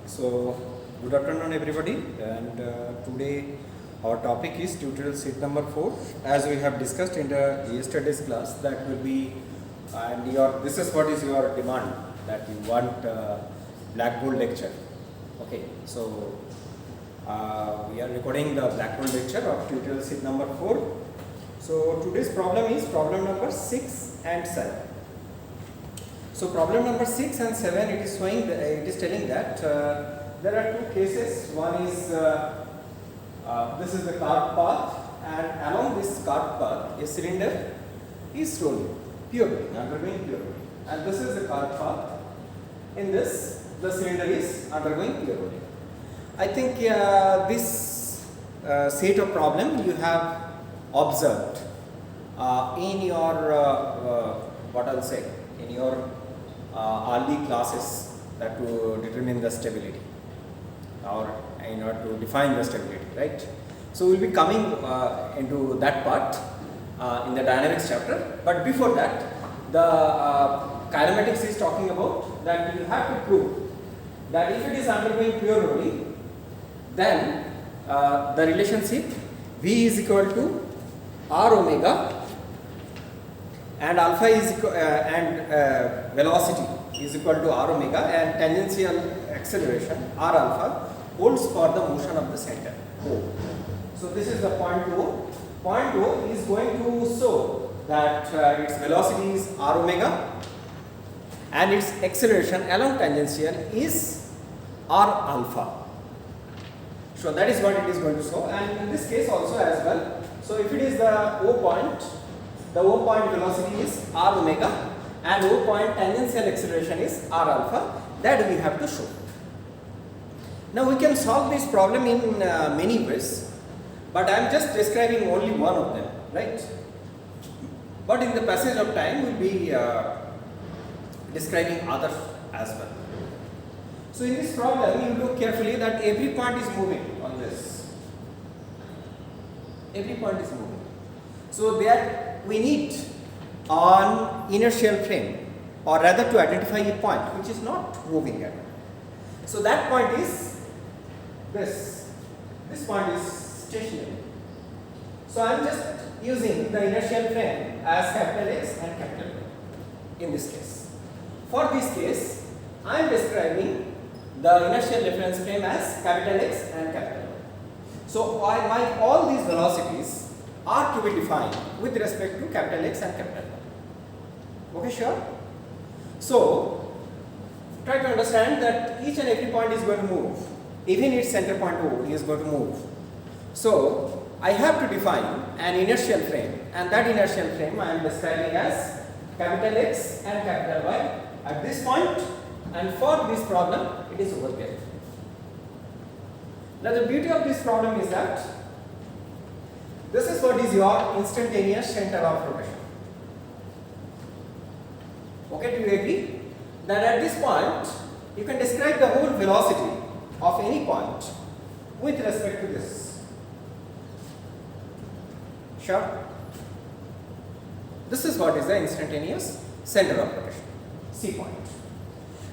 So, good afternoon everybody, and today our topic is tutorial sheet number 4. As we have discussed in the yesterday's class, that will be, and this is what is your demand, that you want Blackboard lecture. Okay, so we are recording the Blackboard lecture of tutorial sheet number 4. So today's problem is problem number 6 and 7. So problem number 6 and 7, it is showing, it is telling that there are two cases. One is this is the cart path, and along this cart path a cylinder is rolling, pure rolling, undergoing pure rolling, and this is the cart path. In this, the cylinder is undergoing pure rolling. I think this set of problem you have observed in your what I'll say, in your early classes, that to determine the stability or in order to define the stability, right? So we'll be coming into that part in the dynamics chapter, but before that, the kinematics is talking about that you have to prove that if it is undergoing pure rolling, then the relationship V is equal to R omega, and alpha is equal, velocity is equal to R omega, and tangential acceleration R alpha holds for the motion of the center O. So this is the point O. Point O is going to show that its velocity is R omega and its acceleration along tangential is R alpha. So that is what it is going to show, and in this case also as well. So if it is the O point, the O point velocity is R omega and O point tangential acceleration is R alpha, that we have to show. Now we can solve this problem in many ways, but I am just describing only one of them, right? But in the passage of time we will be describing others as well. So in this problem you look carefully that every point is moving on this. Every point is moving. So there we need an inertial frame, or rather to identify a point which is not moving at all. So that point is this. This point is stationary. So I am just using the inertial frame as capital X and capital Y in this case. For this case, I am describing the inertial reference frame as capital X and capital Y. So all these velocities are to be defined with respect to capital X and capital Y. Okay, sure? So try to understand that each and every point is going to move. Even its center point O is going to move. So I have to define an inertial frame, and that inertial frame I am describing as capital X and capital Y at this point, and for this problem it is over here. Now the beauty of this problem is that this is what is your instantaneous center of rotation. Okay, do you agree that at this point you can describe the whole velocity of any point with respect to this? Sure? This is what is the instantaneous center of rotation, C point.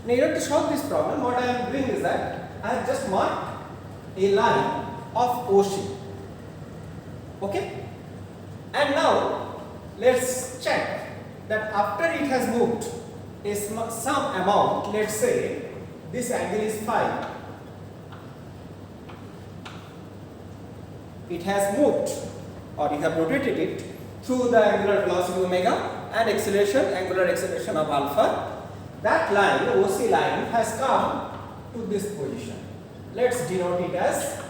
Now in order to solve this problem, what I am doing is that I have just marked a line of O shape. Okay? And now let's check that after it has moved some amount, let's say this angle is phi. It has moved, or you have rotated it through the angular velocity omega and acceleration, angular acceleration of alpha. That line, OC line, has come to this position. Let's denote it as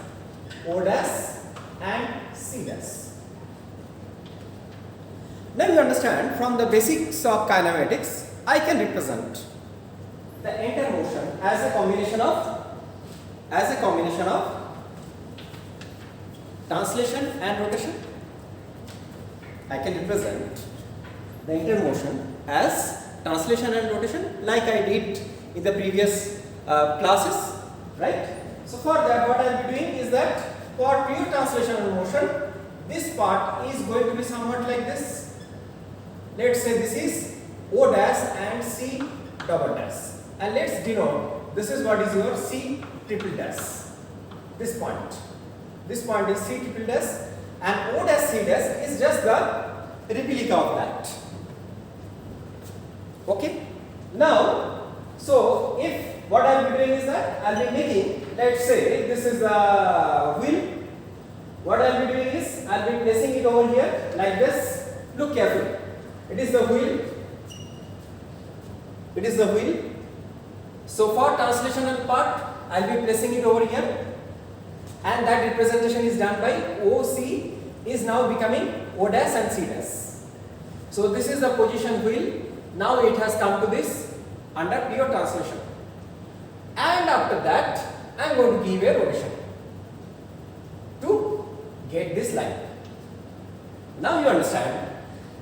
O dash and C dash. Now you understand from the basics of kinematics, I can represent the entire motion as a combination of translation and rotation. I can represent the entire motion as translation and rotation, like I did in the previous classes, right? So for that, what I will be doing is that for pure translation and motion, this part is going to be somewhat like this. Let's say this is O dash and C double dash, and let's denote, this is what is your C triple dash, this point is C triple dash, and O dash C dash is just the replica of that. Okay, now so if what I will be doing is that I will be making, let's say this is the wheel. What I will be doing is I will be placing it over here like this. Look carefully. It is the wheel. It is the wheel. So for translational part, I will be placing it over here, and that representation is done by OC is now becoming O dash and C dash. So this is the position wheel. Now it has come to this under pure translation, and after that I am going to give a rotation to get this line. Now you understand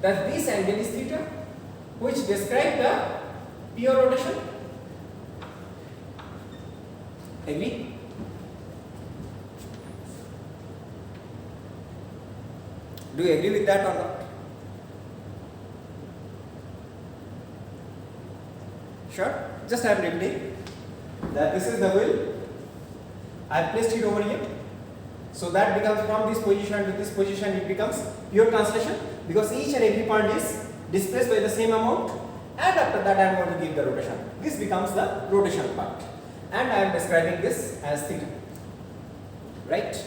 that this angle is theta, which describes the pure rotation. Agree? Do you agree with that or not? Sure? Just I am repeating that this is the wheel. I have placed it over here. So that becomes from this position to this position, it becomes pure translation, because each and every point is displaced by the same amount, and after that I am going to give the rotation. This becomes the rotation part, and I am describing this as theta. Right?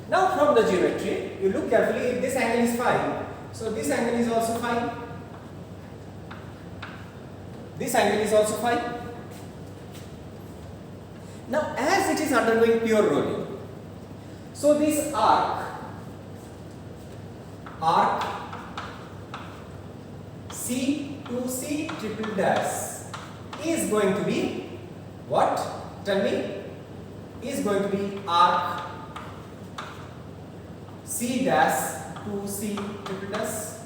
Now from the geometry, you look carefully, if this angle is phi, so this angle is also phi. This angle is also phi. Now as it is undergoing pure rolling, so this arc C to C triple dash is going to be what? Tell me. Is going to be arc C dash to C triple dash.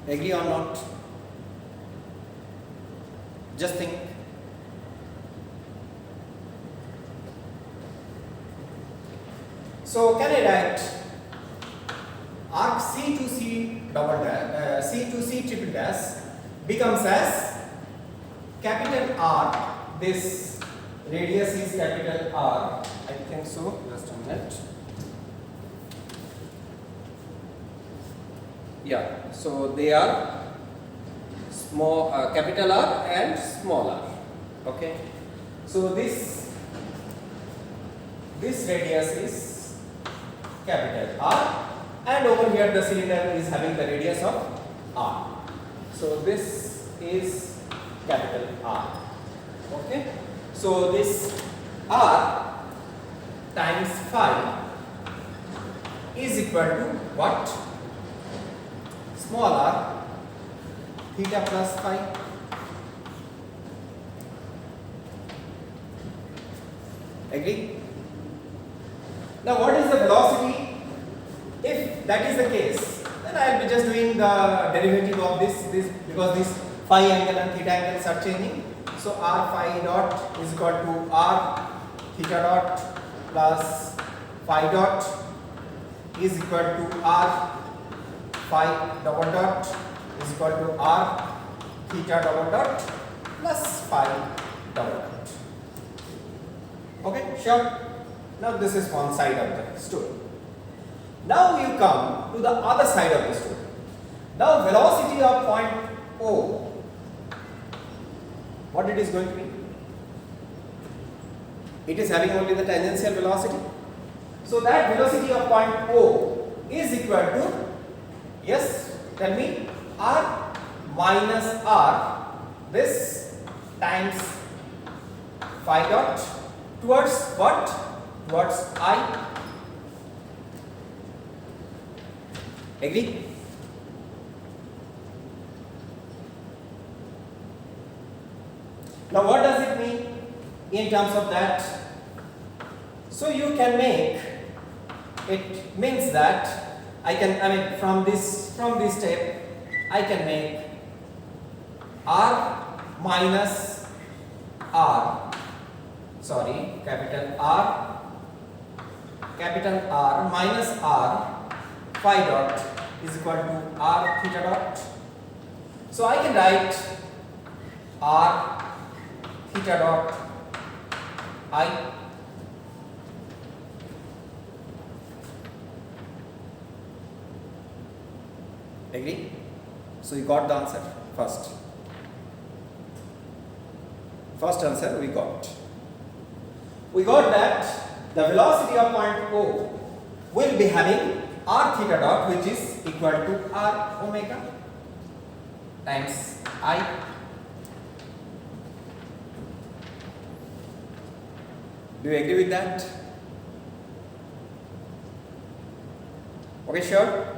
Agree or not? Just think. So can I write arc C to C double dash, C to C triple dash becomes as capital R. This radius is capital R. I think so. Just a minute. Yeah. So they are small, capital R and small r. Okay. So this radius is capital R, and over here the cylinder is having the radius of R. So this is capital R. Okay. So this R times phi is equal to what? Small r theta plus phi. Agree? Now what is the velocity? If that is the case, then I will be just doing the derivative of this because this phi angle and theta angles are changing. So r phi dot is equal to r theta dot plus phi dot is equal to r phi double dot is equal to r theta double dot plus phi double dot. Okay, sure. Now this is one side of the story. Now you come to the other side of the story. Now velocity of point O, what it is going to be? It is having only the tangential velocity. So that velocity of point O is equal to, yes, tell me, r minus r, this times phi dot towards what? Towards I. Agree? Now what does it mean in terms of that? So you can make, it means that from this step I can make r minus r, sorry, capital R minus r phi dot is equal to r theta dot So I can write r theta dot I. Agree? So you got the answer first. First answer we got. We got that the velocity of point O will be having r theta dot, which is equal to r omega times I. Do you agree with that? Okay, sure.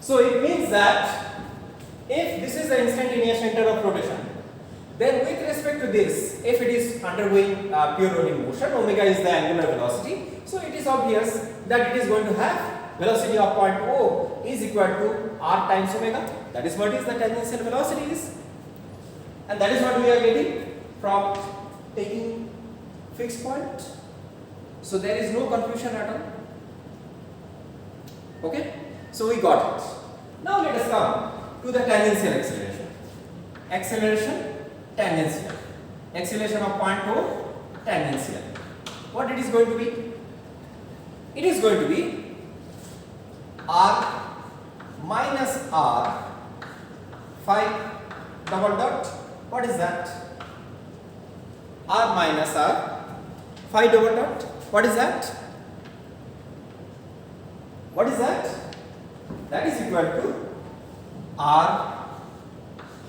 So it means that if this is the instantaneous center of rotation, then with respect to this, if it is undergoing pure rolling motion, omega is the angular velocity. So it is obvious that it is going to have velocity of point O is equal to r times omega. That is what is the tangential velocity is, and that is what we are getting from taking fixed point. So there is no confusion at all. Okay, so we got it. Now let us come to the tangential acceleration. Acceleration tangential. Acceleration of point O tangential. What it is going to be? It is going to be r minus r phi double dot. What is that? R minus r phi double dot. What is that? What is that? That is equal to r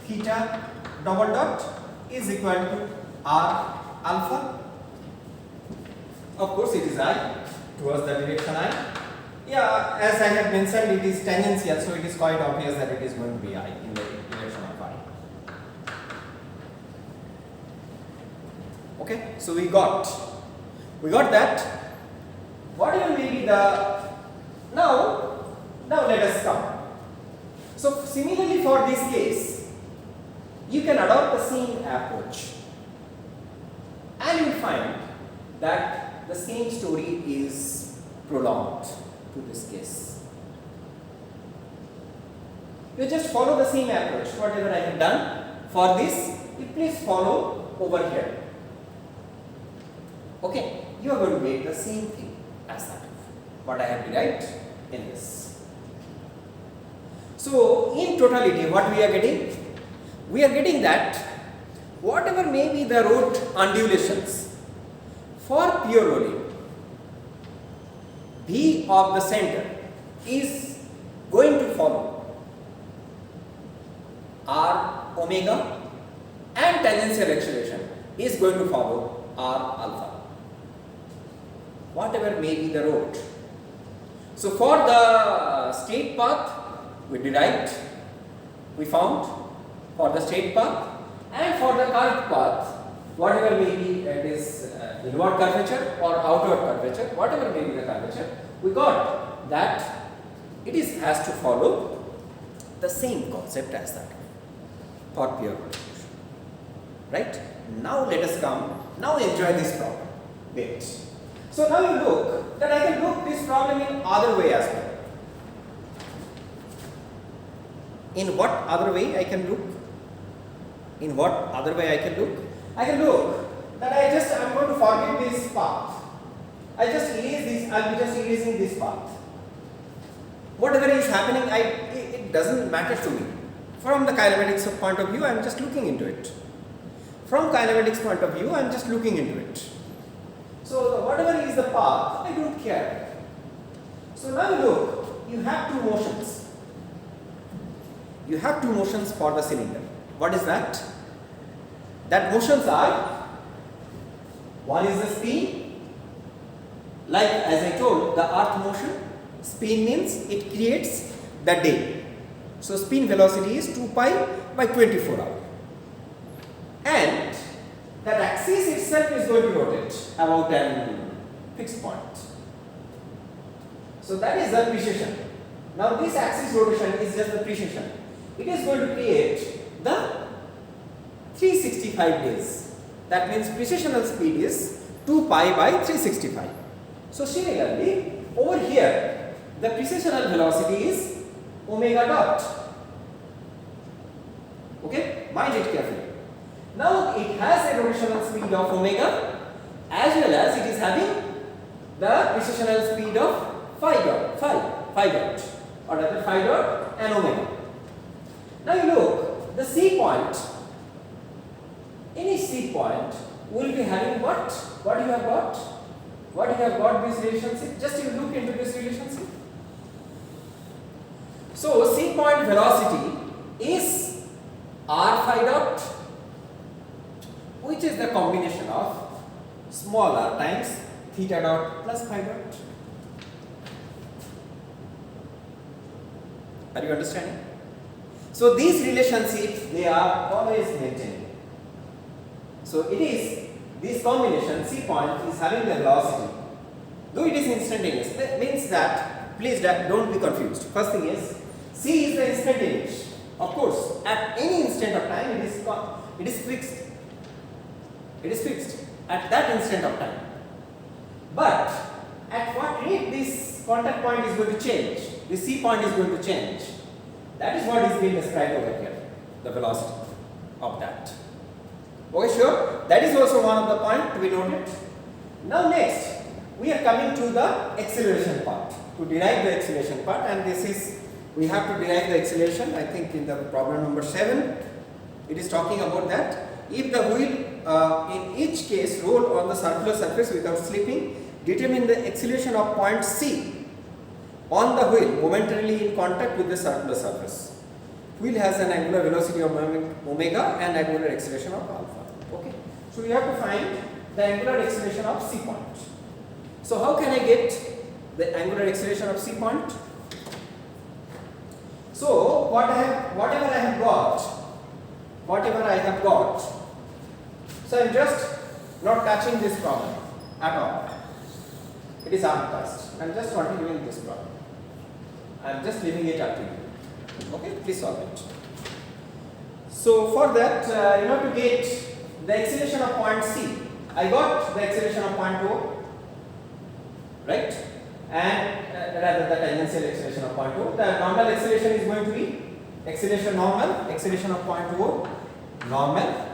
theta double dot is equal to r alpha. Of course, it is I towards the direction I. Yeah, as I have mentioned, it is tangential, so it is quite obvious that it is going to be I in the direction of I. Okay, so we got that. Whatever may be the now let us come. So similarly for this case, you can adopt the same approach, and you will find that the same story is prolonged to this case. You just follow the same approach. Whatever I have done for this, you please follow over here. Okay, you are going to make the same thing as that what I have derived in this. So in totality, what we are getting? We are getting that whatever may be the root undulations for pure rolling, V of the center is going to follow r omega, and tangential acceleration is going to follow r alpha. Whatever may be the root. So for the straight path, we derived, we found for the straight path, and for the curved path, whatever may be it is inward curvature or outward curvature, whatever may be the curvature, we got that it is has to follow the same concept as that for pure rotation. Right? Now let us come, now enjoy this problem. Wait. So now you look that I can look this problem in other way as well. In what other way I can look? In what other way I can look? I can look that I'm going to forget this path. I just erase this, I'll be just erasing this path. Whatever is happening, it doesn't matter to me. From the kinematics point of view, I am just looking into it. From kinematics point of view, I am just looking into it. So whatever is the path, I don't care. So now look, you have two motions. You have two motions for the cylinder. What is that? That motions are, one is the spin, like as I told, the earth motion. Spin means it creates the day. So spin velocity is 2 pi by 24 hours. And that axis itself is going to rotate about a fixed point. So that is the precession. Now this axis rotation is just the precession. It is going to create the 365 days. That means precessional speed is 2 pi by 365. So similarly, over here, the precessional velocity is omega dot. Okay, mind it carefully. Now it has a rotational speed of omega as well as it is having the precessional speed of phi dot, or rather phi dot and omega. Now you look, the C point, any C point will be having what? What you have got? What you have got this relationship? Just you look into this relationship. So C point velocity is r phi dot, which is the combination of small r times theta dot plus phi dot. Are you understanding? So these relationships, they are always maintained. So it is this combination, C point is having the velocity, though it is instantaneous. That means that, please don't be confused. First thing is, C is the instantaneous. Of course, at any instant of time, it is fixed. It is fixed at that instant of time. But at what rate this contact point is going to change, the C point is going to change. That is what is being described over here, the velocity of that. Okay, sure. That is also one of the points to be noted. Now next, we are coming to the acceleration part, to derive the acceleration part, and this is, we have to derive the acceleration. I think in the problem number 7, it is talking about that. If the wheel in each case roll on the circular surface without slipping, determine the acceleration of point C on the wheel momentarily in contact with the circular surface. Wheel has an angular velocity of omega and angular acceleration of alpha. Okay, so we have to find the angular acceleration of C point. So how can I get the angular acceleration of C point? So whatever I have got, so I am just not touching this problem at all. It is untouched. I am just continuing this problem. I am just leaving it up to you. Okay, please solve it. So for that, in order to get the acceleration of point C, I got the acceleration of point O, right? And rather the tangential acceleration of point O. The normal acceleration is going to be acceleration of point O, normal.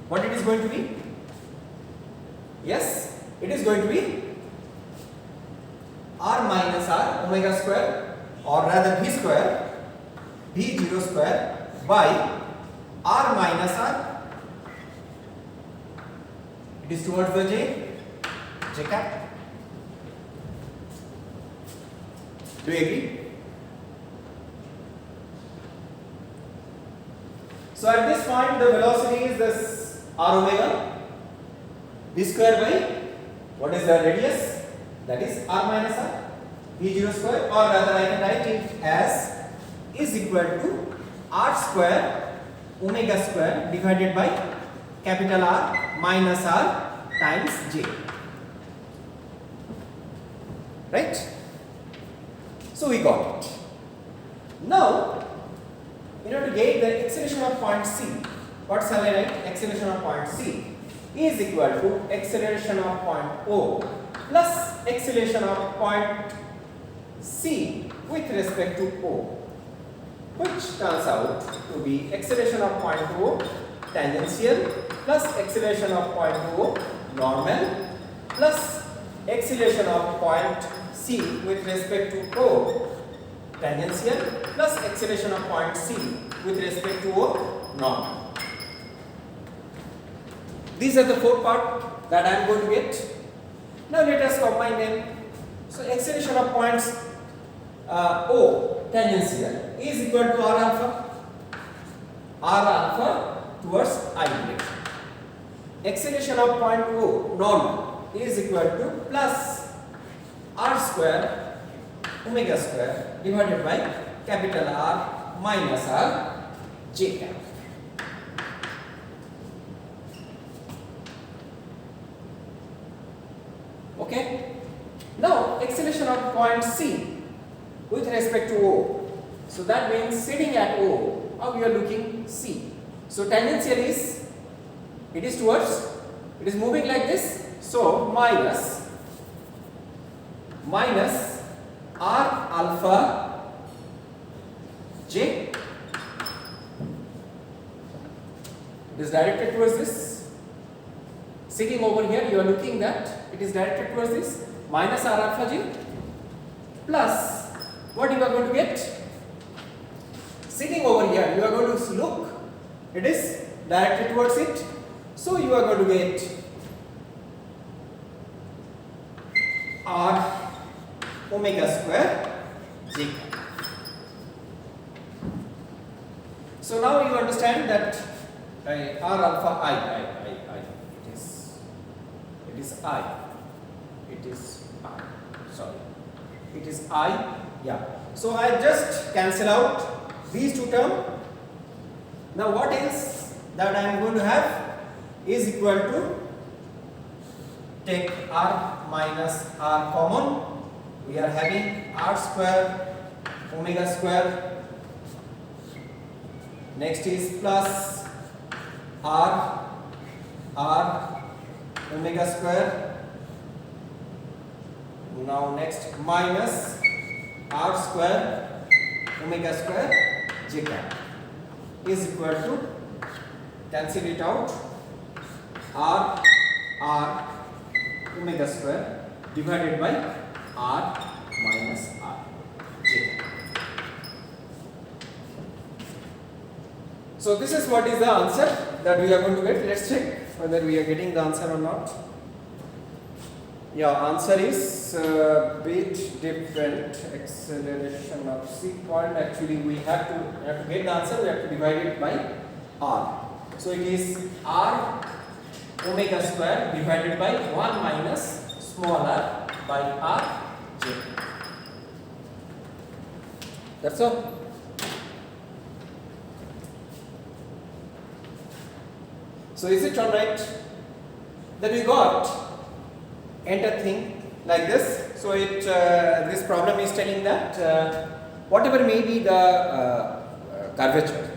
What it is going to be? Yes, it is going to be r minus r omega square, or rather v square, v0 square by r minus r. It is towards the j cap. Do you agree? So at this point the velocity is this r omega, v square by, what is the radius? That is r minus r, v0 square, or rather I can write it as is equal to r square omega square divided by capital R minus r times j. Right? So we got it. Now, in order to get the acceleration of point C, what shall I write? Acceleration of point C is equal to acceleration of point O plus acceleration of point C with respect to O, which turns out to be acceleration of point O tangential plus acceleration of point O normal plus acceleration of point C with respect to O tangential plus acceleration of point C with respect to O normal. These are the 4 parts that I am going to get. Now let us combine them. So acceleration of points O tangential is equal to r alpha towards I direction. Acceleration of point O normal is equal to plus r square omega square divided by capital R minus r j cap. Okay. Now acceleration of point C with respect to O. So that means sitting at O, how we are looking C. So tangential is, it is towards, it is moving like this. So minus r alpha j It is directed towards this. Sitting over here, you are looking that it is directed towards this minus r alpha j plus what you are going to get. Sitting over here, you are going to look, it is directed towards it. So you are going to get r omega square j. So now you understand that r alpha I. It is I. Sorry. It is I. Yeah. So I just cancel out these two terms. Now what else that I am going to have is equal to, take r minus r common. We are having r square omega square. Next is plus r omega square. Now next minus r square omega square j cap is equal to, cancel it out, r omega square divided by r minus r j. So this is what is the answer that we are going to get. Let's check whether we are getting the answer or not. Yeah, answer is bit different. Acceleration of C point. Actually, we have to get the answer. We have to divide it by r. So it is r omega square divided by 1 minus small r by r j. That's all. So is it alright that we got enter thing like this? So it this problem is telling that whatever may be the curvature,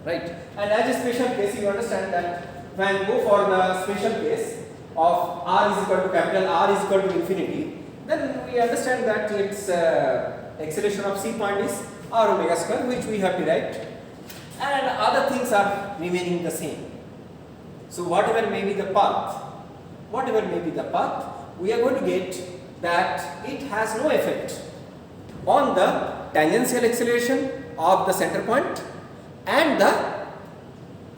right? And as a special case, you understand that when go for the special case of r is equal to capital R is equal to infinity, then we understand that its acceleration of C point is r omega square, which we have derived, and other things are remaining the same. So whatever may be the path, we are going to get that it has no effect on the tangential acceleration of the center point and the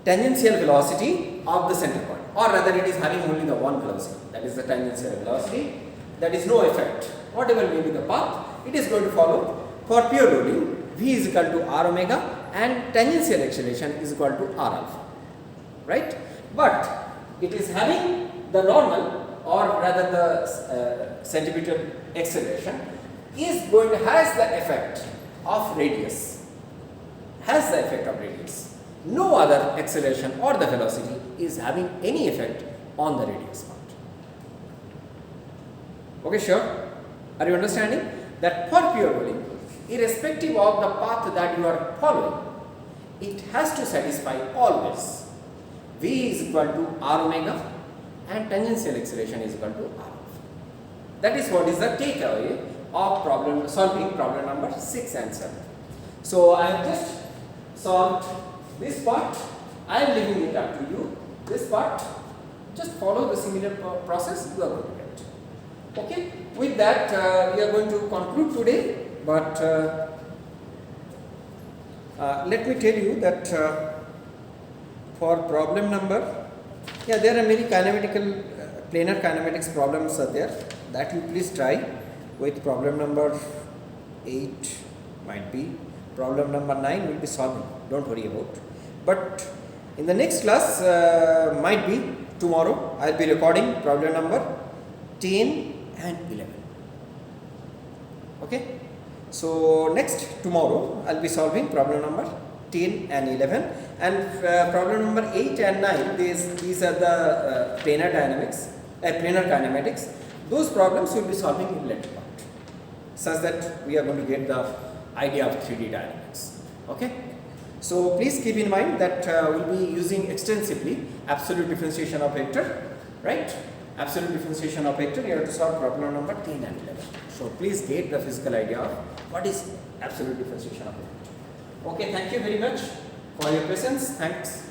tangential velocity of the center point, or rather it is having only the one velocity, that is the tangential velocity. That is no effect. Whatever may be the path, it is going to follow. For pure loading, v is equal to r omega and tangential acceleration is equal to r alpha, right? But it is having the normal, or rather the centripetal acceleration is going to has the effect of radius. No other acceleration or the velocity is having any effect on the radius part. Okay, sure? Are you understanding that for pure rolling, irrespective of the path that you are following, it has to satisfy always v is equal to r omega and tangential acceleration is equal to r alpha. That is what is the takeaway of solving problem number 6 and 7. So I have just solved this part. I am leaving it up to you. This part, just follow the similar process you are going to get. Okay. With that, we are going to conclude today. But let me tell you that for problem number, there are many kinematical, planar kinematics problems are there, that you please try with problem number 8 might be, problem number 9 will be solving, don't worry about. But in the next class, might be tomorrow, I will be recording problem number 10 and 11. Okay. So next tomorrow I will be solving problem number 10 and 11, and problem number 8 and 9, these are the planar dynamics, planar kinematics. Those problems we will be solving in later part, such that we are going to get the idea of 3D dynamics. Okay. So please keep in mind that we will be using extensively absolute differentiation of vector, right? Absolute differentiation of vector, you have to solve problem number 10 and 11. So please get the physical idea of what is absolute differentiation of vector. Okay, thank you very much for your patience. Thanks.